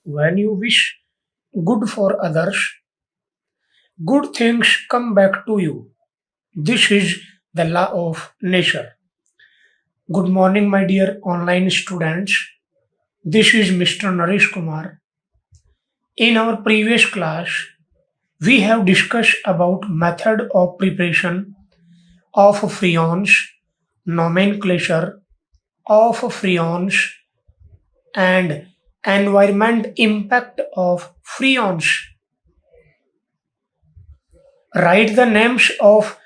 when you wish good for others, good things come back to you. This is the law of nature. Good morning, my dear online students. This is Mr. Naresh Kumar. In our previous class, we have discussed about method of preparation of freons, nomenclature of freons, and environment impact of freons. Write the names of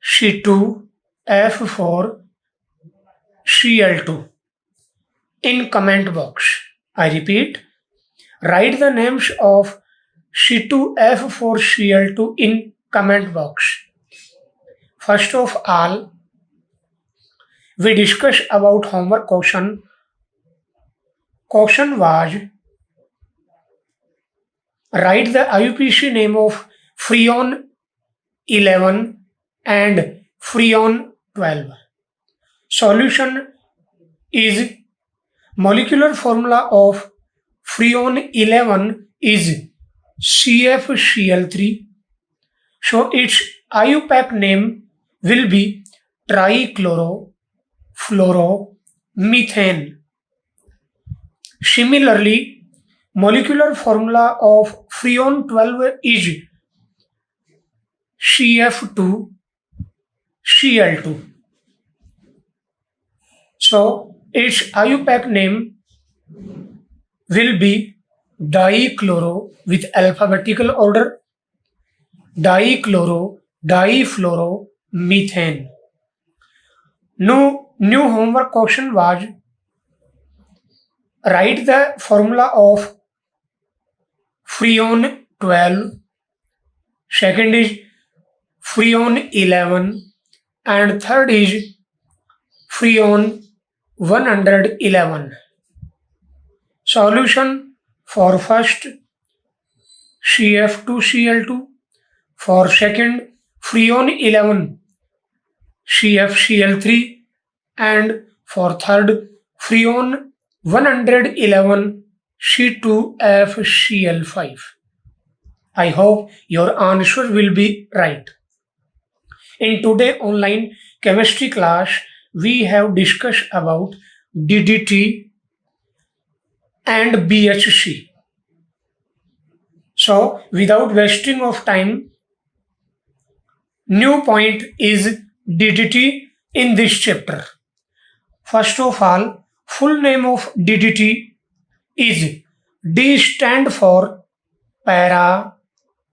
C2F4 Cl2 in comment box. I repeat, write the names of C2F4 Cl2 in comment box. First of all, we discuss about homework question. Question was write the IUPAC name of Freon 11 and Freon 12. Solution is molecular formula of Freon 11 is CFCl3. So its IUPAC name will be trichlorofluoromethane. Similarly, molecular formula of Freon 12 is CF2Cl2. So its IUPAC name will be dichloro with alphabetical order difluoromethane. New homework question was write the formula of Freon 12, second is Freon 11, and third is Freon 111. Solution for first CF2Cl2, for second Freon 11 CFCl3, and for third Freon 111 C2FCl5. I hope your answer will be right. In today online chemistry class, we have discussed about DDT and BHC. So without wasting of time, new point is DDT in this chapter. First of all, full name of DDT is D stand for para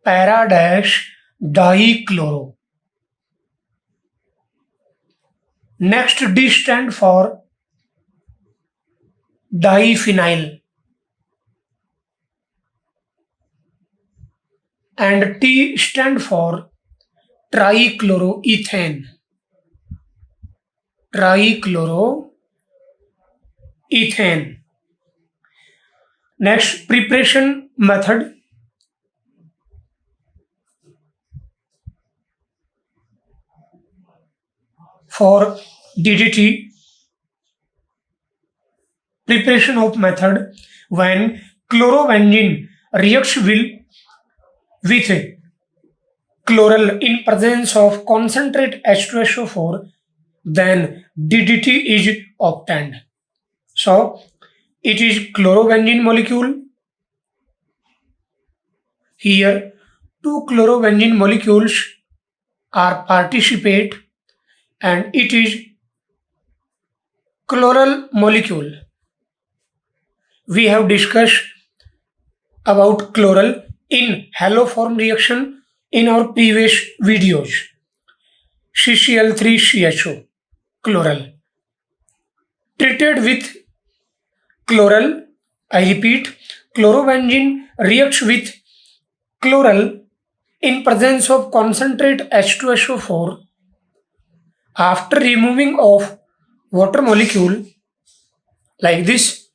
dash dichloro. Next D stand for diphenyl and T stand for trichloroethane. Next, preparation method. For DDT, preparation of method when chlorobenzene reacts with chloral in presence of concentrate H2SO4, then DDT is obtained. So it is chlorobenzene molecule. Here two chlorobenzene molecules are participate and it is chloral molecule. We have discussed about chloral in haloform reaction in our previous videos. CCl3CHO, chloral. Treated with chloral, I repeat, chlorobenzene reacts with chloral in presence of concentrate H2SO4. After removing of water molecule like this,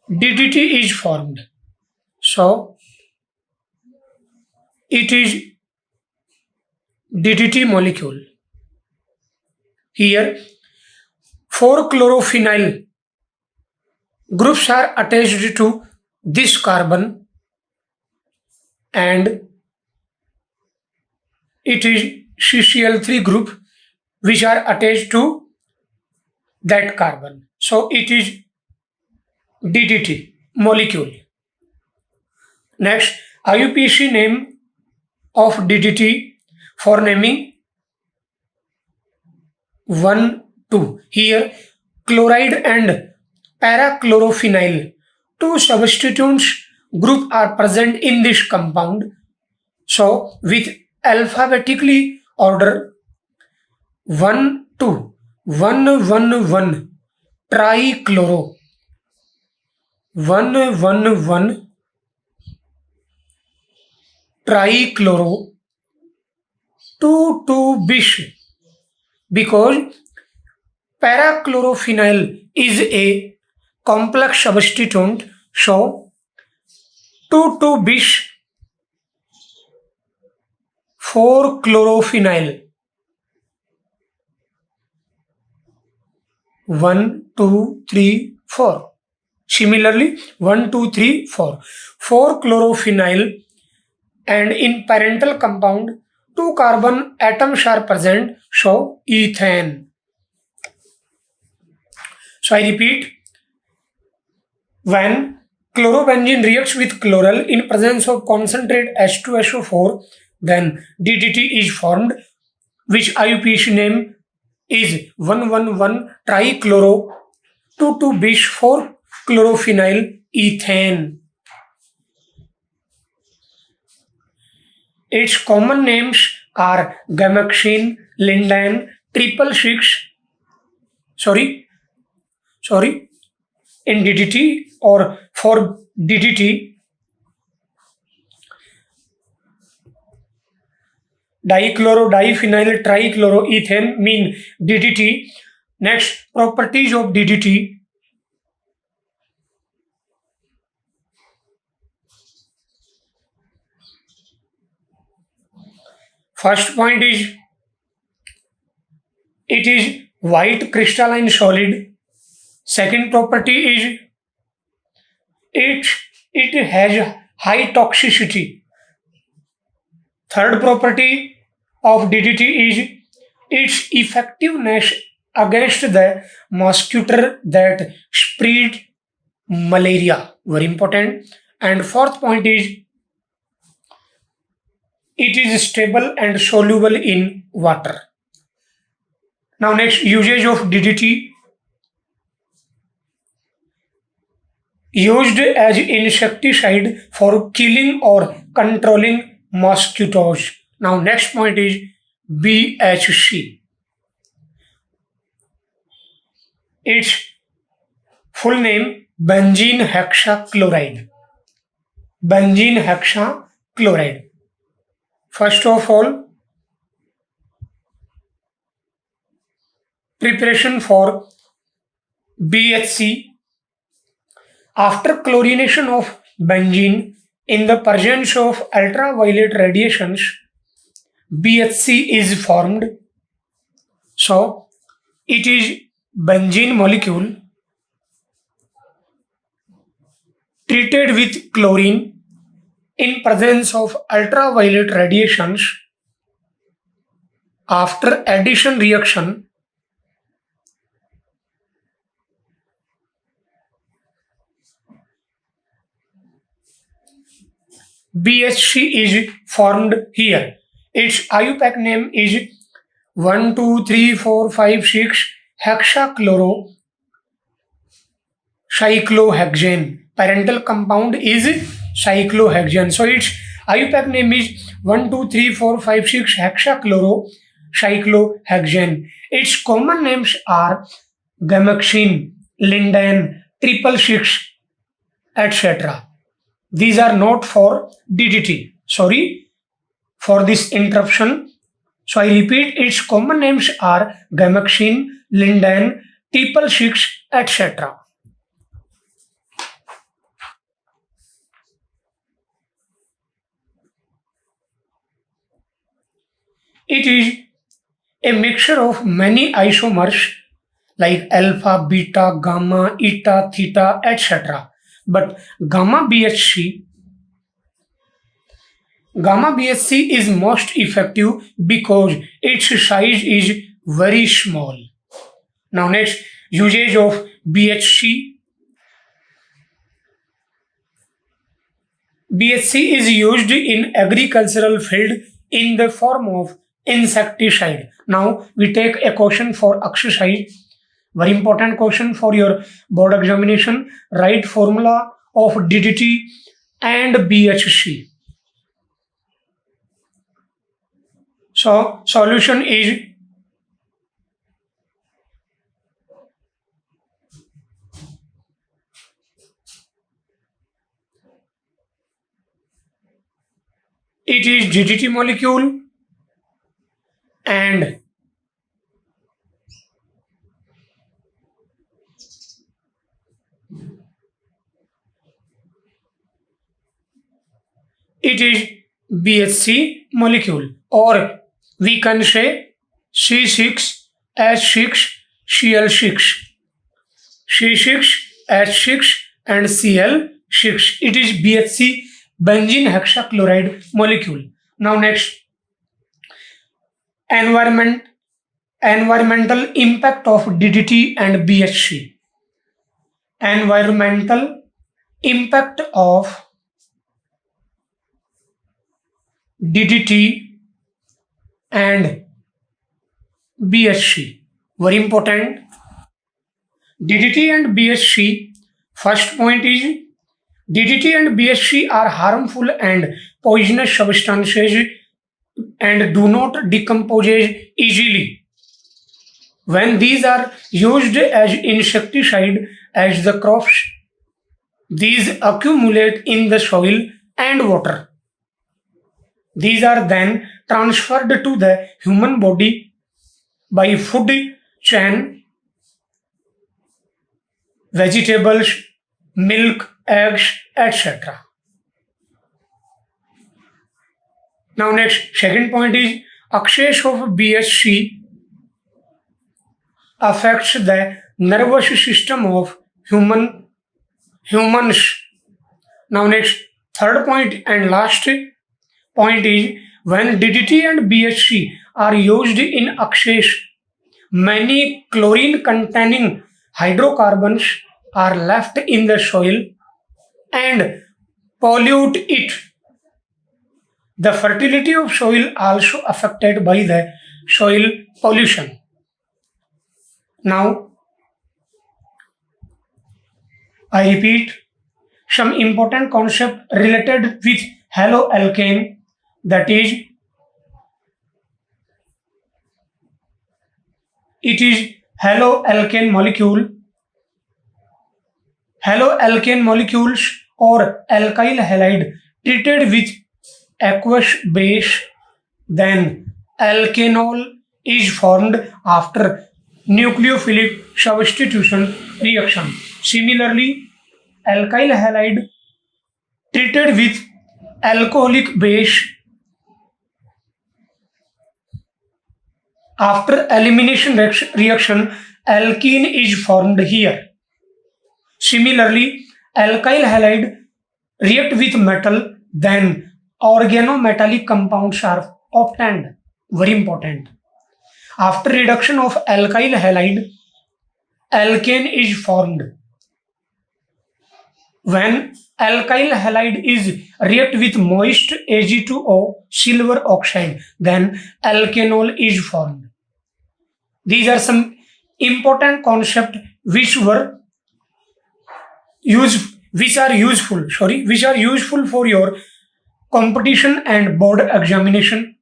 DDT is formed. So it is DDT molecule. Here 4-chlorophenyl Groups are attached to this carbon and it is CCl3 group which are attached to that carbon. So it is DDT molecule. Next, IUPAC name of DDT for naming 1, 2. Here, chloride and parachlorophenyl, two substituents group are present in this compound. So, with alphabetically order 1, 2, 1, 1, 1, trichloro, 1, 1, 1, trichloro, 2, 2, bish, because parachlorophenyl is a complex substituent, so 2, 2, bish, 4 chlorophenyl, 1, 2, 3, 4. Similarly, 1, 2, 3, 4. 4 chlorophenyl, and in parental compound, 2 carbon atoms are present, so ethane. So I repeat, when chlorobenzene reacts with chloral in presence of concentrate H2SO4, then DDT is formed, which IUPAC name is 111 trichloro 22 bish 4 chlorophenyl ethane. Its common names are gamexine, lindane, triple six, sorry, in DDT or for DDT, dichloro, diphenyl, trichloroethane mean DDT. Next, properties of DDT. First point is it is white crystalline solid. Second property is it has high toxicity. Third property of DDT is its effectiveness against the mosquito that spread malaria. Very important. And fourth point is it is stable and soluble in water. Now next, usage of DDT. Used as insecticide for killing or controlling mosquitoes. Now next point is BHC. Its full name benzene hexachloride. Benzene hexachloride. First of all, preparation for BHC. After chlorination of benzene in the presence of ultraviolet radiations, BHC is formed. So, it is benzene molecule treated with chlorine in presence of ultraviolet radiations. After addition reaction, BHC is formed here. Its IUPAC name is 1, 2, 3, 4, 5, 6 hexachloro cyclohexane. Parental compound is cyclohexane. So its IUPAC name is 1, 2, 3, 4, 5, 6 hexachloro cyclohexane. Its common names are gamexine, lindane, triple six, etc. These are not for DDT. Sorry for this interruption. So I repeat, its common names are gamexine, lindane, triple six, etc. It is a mixture of many isomers like alpha, beta, gamma, eta, theta, etc. But gamma BHC, gamma BHC is most effective because its size is very small. Now next, usage of BHC. BHC is used in agricultural field in the form of insecticide. Now we take a question for exercise. Very important question for your board examination. Write formula of DDT and BHC. So solution is it is DDT molecule and it is BHC molecule, or we can say C6H6Cl6, C6H6 and Cl6. It is BHC benzene hexachloride molecule. Now next, environmental impact of DDT and BHC. Environmental impact of DDT and BHC. Very important. DDT and BHC. First point is DDT and BHC are harmful and poisonous substances and do not decompose easily. When these are used as insecticide as the crops, these accumulate in the soil and water. These are then transferred to the human body by food chain, vegetables, milk, eggs, etc. Now next, second point is excess of BHC affects the nervous system of humans. Now next, third point and last point is when DDT and BHC are used in excess, many chlorine containing hydrocarbons are left in the soil and pollute it. The fertility of soil also affected by the soil pollution. Now, I repeat some important concept related with haloalkane, that is, it is haloalkane molecule. Haloalkane molecules or alkyl halide treated with aqueous base, then alkanol is formed after nucleophilic substitution reaction. Similarly, alkyl halide treated with alcoholic base after elimination reaction, alkene is formed here. Similarly, alkyl halide react with metal, then organometallic compounds are obtained. Very important. After reduction of alkyl halide, alkane is formed. When alkyl halide is react with moist Ag2O silver oxide, then alkanol is formed. These are some important concepts which are useful for your competition and board examination.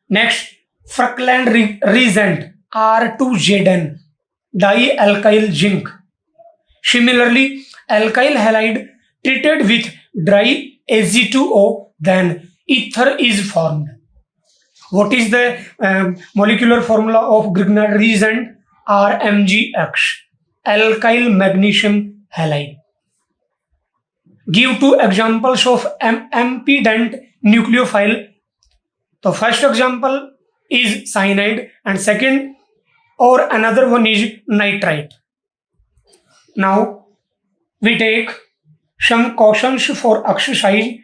Next, Falkland reagent R2Zn dialkyl zinc. Similarly, alkyl halide treated with dry Ag2O, then ether is formed. What is the molecular formula of Grignard reagent? RMgX, alkyl magnesium halide. Give two examples of impedant nucleophile. The first example is cyanide and second or another one is nitrite. Now we take some cautions for exercise.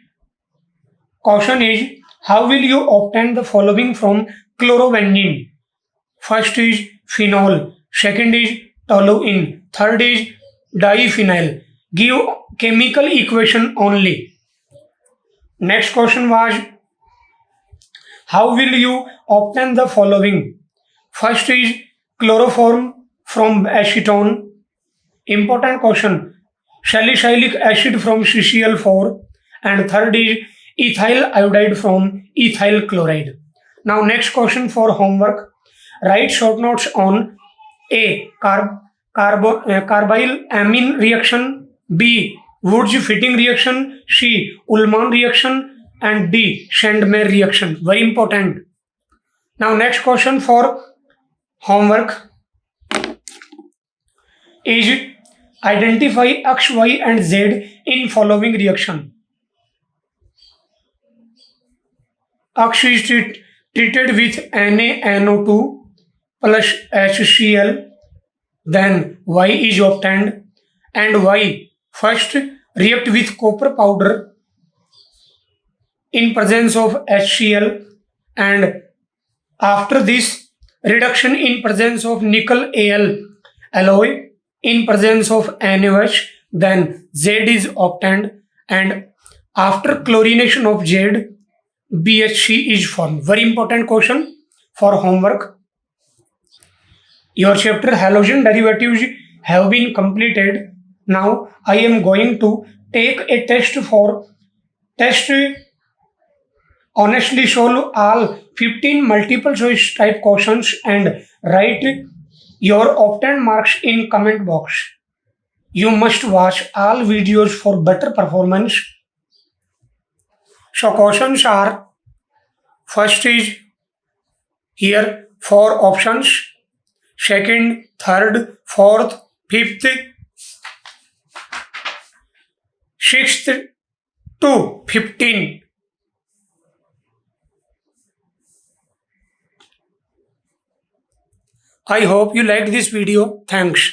Caution is, how will you obtain the following from chlorobenzene? First is phenol, second is toluene, third is diphenyl. Give chemical equation only. Next question was, how will you obtain the following? First is chloroform from acetone. Important question. Salicylic acid from CCl4, and third is ethyl iodide from ethyl chloride. Now next question for homework. Write short notes on A. Carbyl amine reaction, B. Woods fitting reaction, C. Ullmann reaction, and D. Sandmeyer reaction. Very important. Now next question for homework is, identify X, Y, and Z in following reaction. X is treated with NaNO2 plus HCl, then Y is obtained, and Y first react with copper powder in presence of HCl, and after this reduction in presence of nickel Al alloy in presence of NaOH, then Z is obtained, and after chlorination of Z, BHC is formed. Very important question for homework. Your chapter halogen derivatives have been completed. Now I am going to take a test honestly solve all 15 multiple choice type questions and write your obtained marks in comment box. You must watch all videos for better performance. So questions are, first is here 4 options, second, third, fourth, fifth, sixth to 15. I hope you liked this video. Thanks.